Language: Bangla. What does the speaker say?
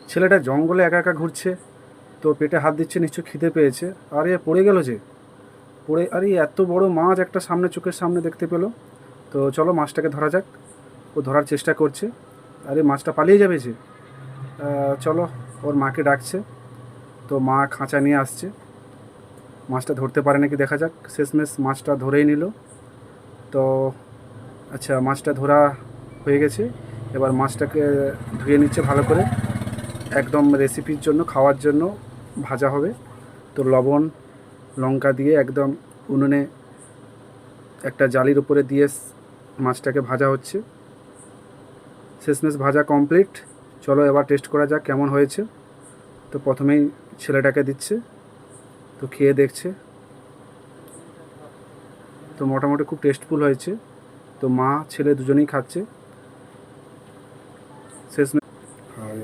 ছেলেটা জঙ্গলে একা একা ঘুরছে, তো পেটে হাত দিচ্ছে, নিশ্চয় খিদে পেয়েছে। আরে পড়ে গেল যে, পড়ে, আরে এত বড় মাছ একটা সামনে, চোখের সামনে দেখতে পেলো। তো চলো মাছটাকে ধরা যাক। ও ধরার চেষ্টা করছে। আরে মাছটা পালিয়ে যাবে যে। চলো, ওর মাকে ডাকছে। তো মা খাঁচা নিয়ে আসছে। মাছটা ধরতে পারে নাকি দেখা যাক। শেষমেশ মাছটা ধরেই নিল। তো আচ্ছা, মাছটা ধরা হয়ে গেছে। এবার মাছটাকে ধুয়ে নিচ্ছে ভালো করে, একদম রেসিপির জন্য, খাওয়ার জন্য ভাজা হবে। তো লবণ লঙ্কা দিয়ে একদম উনুনে একটা জালির উপরে দিয়ে মাছটাকে ভাজা হচ্ছে। শেষমেশ ভাজা কমপ্লিট। চলো এবার টেস্ট করা যাক কেমন হয়েছে। তো প্রথমেই ছেলেটাকে দিচ্ছে, তো খেয়ে দেখছে। তো মোটামুটি খুব টেস্টফুল হয়েছে। তো মা ছেলে দুজনেই খাচ্ছে।